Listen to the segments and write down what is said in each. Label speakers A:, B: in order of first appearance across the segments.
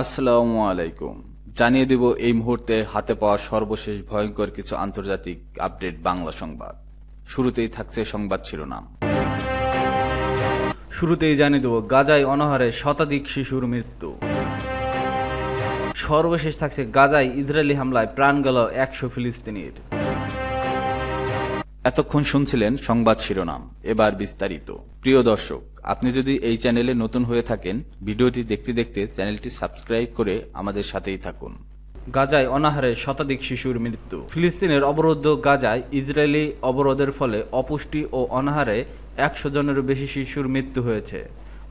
A: আসসালামু আলাইকুম। জানিয়ে দেব এই মুহূর্তে হাতে পাওয়া সর্বশেষ ভয়ঙ্কর কিছু আন্তর্জাতিক আপডেট বাংলা সংবাদ। শুরুতেই থাকছে সংবাদ শিরোনাম। শুরুতেই জানিয়ে দেব গাজায় অনাহারে শতাধিক শিশুর মৃত্যু। সর্বশেষ থাকছে গাজায় ইসরায়েলি হামলায় প্রাণ গেল 100 ফিলিস্তিনির। এতক্ষণ শুনছিলেন সংবাদ শিরোনাম, এবার বিস্তারিত। প্রিয় দর্শক, আপনি যদি এই চ্যানেলে নতুন হয়ে থাকেন, ভিডিওটি দেখতে দেখতে চ্যানেলটি সাবস্ক্রাইব করে আমাদের সাথেই থাকুন। গাজায় অনাহারে শতাধিক শিশুর মৃত্যু। ফিলিস্তিনের অবরুদ্ধ গাজায় ইসরায়েলি অবরোধের ফলে অপুষ্টি ও অনাহারে 100 জনেরও বেশি শিশুর মৃত্যু হয়েছে।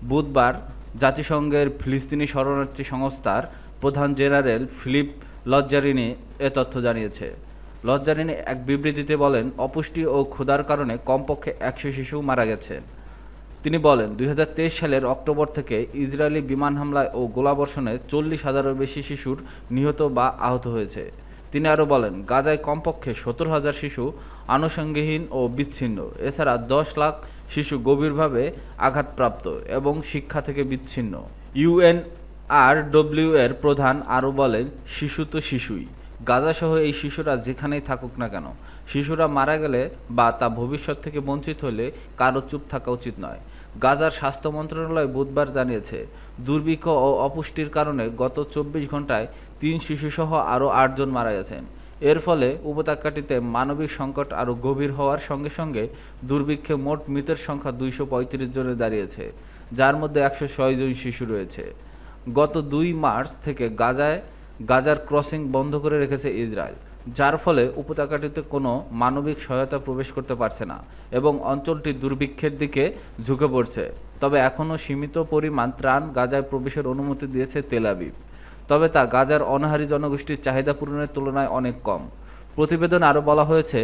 A: বুধবার জাতিসংঘের ফিলিস্তিনি শরণার্থী সংস্থার প্রধান জেনারেল ফিলিপ লজ্জারিনি এ তথ্য জানিয়েছে। লজ্জারিনি এক বিবৃতিতে বলেন, অপুষ্টি ও ক্ষুধার কারণে কমপক্ষে 100 শিশু মারা গেছে। তিনি বলেন, 2023 সালের অক্টোবর থেকে ইসরায়েলি বিমান হামলায় ও গোলাবর্ষণে 40,000-এরও বেশি শিশুর নিহত বা আহত হয়েছে। তিনি আরও বলেন, গাজায় কমপক্ষে 70,000 শিশু আনুষঙ্গিকহীন ও বিচ্ছিন্ন। এছাড়া 10 লাখ শিশু গভীরভাবে আঘাতপ্রাপ্ত এবং শিক্ষা থেকে বিচ্ছিন্ন। ইউএনআরডব্লিউ এর প্রধান আরও বলেন, শিশু তো শিশুই। গাজাসহ এই শিশুরা যেখানেই থাকুক না কেন, শিশুরা মারা গেলে বা তা ভবিষ্যৎ থেকে বঞ্চিত হলে কারো চুপ থাকা উচিত নয়। গাজার স্বাস্থ্য মন্ত্রণালয় বুধবার জানিয়েছে, দুর্ভিক্ষ ও অপুষ্টির কারণে গত 24 ঘন্টায় 3 শিশুসহ আরও 8 জন মারা গেছেন। এর ফলে উপত্যকাটিতে মানবিক সংকট আরও গভীর হওয়ার সঙ্গে সঙ্গে দুর্ভিক্ষে মোট মৃতের সংখ্যা 235 জনে দাঁড়িয়েছে, যার মধ্যে 106 জন শিশু রয়েছে। গত 2 মার্চ থেকে গাজার ক্রসিং বন্ধ করে রেখেছে ইসরায়েল, যার ফলে উপত্যকাটিতে কোনো মানবিক সহায়তা প্রবেশ করতে পারছে না এবং অঞ্চলটি দুর্ভিক্ষের দিকে ঝুঁকে পড়ছে। তবে এখনও সীমিত পরিমাণ ত্রাণ গাজায় প্রবেশের অনুমতি দিয়েছে তেল আবিব, তবে তা গাজার অনাহারী জনগোষ্ঠীর চাহিদা পূরণের তুলনায় অনেক কম। প্রতিবেদনে আরও বলা হয়েছে,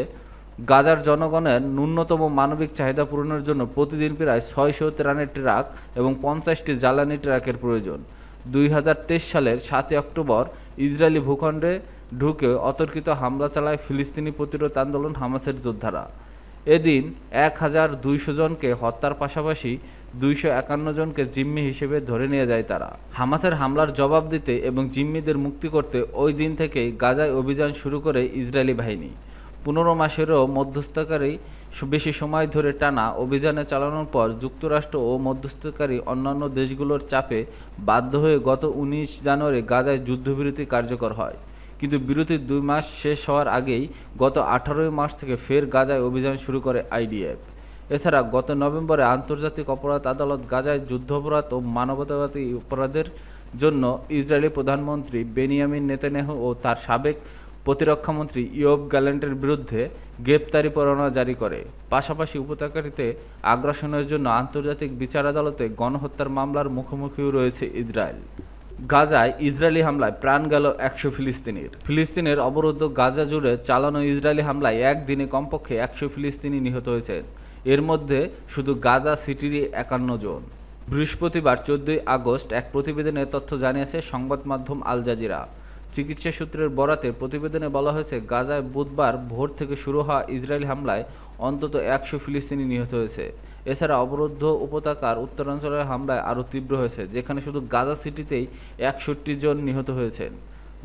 A: গাজার জনগণের ন্যূনতম মানবিক চাহিদা পূরণের জন্য প্রতিদিন প্রায় 600 ত্রাণের ট্রাক এবং 50টি জ্বালানি ট্রাকের প্রয়োজন। 2023 সালের 7 অক্টোবর ইসরায়েলি ভূখণ্ডে ঢুকে অতর্কিত হামলা চালায় ফিলিস্তিনি প্রতিরোধ আন্দোলন হামাসের যোদ্ধারা। এদিন 1200 জনকে হত্যার পাশাপাশি 251 জনকে জিম্মি হিসেবে ধরে নিয়ে যায় তারা। হামাসের হামলার জবাব দিতে এবং জিম্মিদের মুক্তি করতে ওই দিন থেকেই গাজায় অভিযান শুরু করে ইসরায়েলি বাহিনী। 15 মাসেরও মধ্যস্থতাকারী বেশি সময় ধরে টানা অভিযানে চালানোর পর যুক্তরাষ্ট্র ও মধ্যস্থতাকারী অন্যান্য দেশগুলোর চাপে বাধ্য হয়ে গত 19 জানুয়ারি গাজায় যুদ্ধবিরতি কার্যকর হয়। কিন্তু বিরতির 2 মাস শেষ হওয়ার আগেই গত 18 মার্চ থেকে ফের গাজায় অভিযান শুরু করে আইডিএফ। এছাড়া গত নভেম্বরে আন্তর্জাতিক অপরাধ আদালত গাজায় যুদ্ধাপরাধ ও মানবতাবাদী অপরাধের জন্য ইসরায়েলি প্রধানমন্ত্রী বেনিয়ামিন নেতানিয়াহু ও তার সাবেক প্রতিরক্ষামন্ত্রী ইয়োব গ্যালেন্টের বিরুদ্ধে গ্রেপ্তারি পরোয়ানা জারি করে। পাশাপাশি উপত্যকাটিতে আগ্রাসনের জন্য আন্তর্জাতিক বিচার আদালতে গণহত্যার মামলার মুখোমুখিও রয়েছে ইসরায়েল। গাজায় ইসরায়েলি হামলায় প্রাণ গেল 100 ফিলিস্তিনির। ফিলিস্তিনের অবরুদ্ধ গাজা জুড়ে চালানো ইসরায়েলি হামলায় একদিনে কমপক্ষে 100 ফিলিস্তিনি নিহত হয়েছেন। এর মধ্যে শুধু গাজা সিটিরই 51 জন। বৃহস্পতিবার 14 আগস্ট এক প্রতিবেদনে তথ্য জানিয়েছে সংবাদ মাধ্যম আল জাজিরা। চিকিৎসা সূত্রের বরাতে প্রতিবেদনে বলা হয়েছে, গাজায় বুধবার ভোর থেকে শুরু হওয়া ইসরায়েলি হামলায় অন্তত 100 ফিলিস্তিনি নিহত হয়েছে। এছাড়া অবরুদ্ধ উপত্যকার উত্তরাঞ্চলের হামলায় আরও তীব্র হয়েছে, যেখানে শুধু গাজা সিটিতেই 61 জন নিহত হয়েছেন।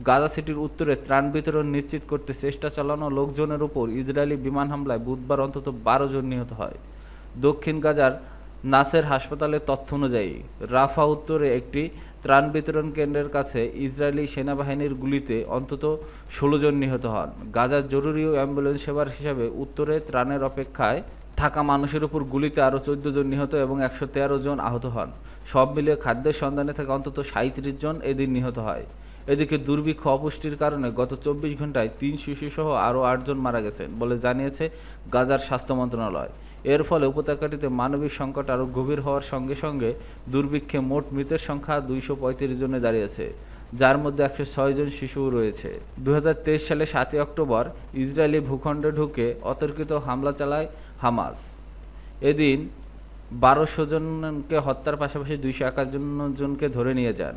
A: গাজা সিটির উত্তরে ত্রাণ বিতরণ নিশ্চিত করতে চেষ্টা চালানো লোকজনের উপর ইসরায়েলি বিমান হামলায় বুধবার অন্তত 12 জন নিহত হয়। দক্ষিণ গাজার নাসের হাসপাতালের তথ্য অনুযায়ী রাফা উত্তরে একটি ত্রাণ বিতরণ কেন্দ্রের কাছে ইসরায়েলি সেনাবাহিনীর গুলিতে অন্তত 16 জন নিহত হন। গাজার জরুরি অ্যাম্বুলেন্স সেবার হিসাবে উত্তরে ত্রাণের অপেক্ষায় থাকা মানুষের উপর গুলিতে আরও 14 জন নিহত এবং 113 জন আহত হন। সব মিলিয়ে খাদ্যের সন্ধানে থাকা অন্তত 37 জন এদিন নিহত হয়। এদিকে দুর্ভিক্ষ অপুষ্টির কারণে গত 24 ঘন্টায় 3 শিশুসহ আরও 8 জন মারা গেছেন বলে জানিয়েছে গাজার স্বাস্থ্য মন্ত্রণালয়। এর ফলে উপত্যকাটিতে মানবিক সংকট আরও গভীর হওয়ার সঙ্গে সঙ্গে দুর্ভিক্ষে মোট মৃতের সংখ্যা 235 জনে দাঁড়িয়েছে, যার মধ্যে 106 জন শিশুও রয়েছে। 2023 সালে 7 অক্টোবর ইসরায়েলি ভূখণ্ডে ঢুকে অতর্কিত হামলা চালায় হামাস। এদিন 1200 জনকে হত্যার পাশাপাশি 251 জনকে ধরে নিয়ে যান।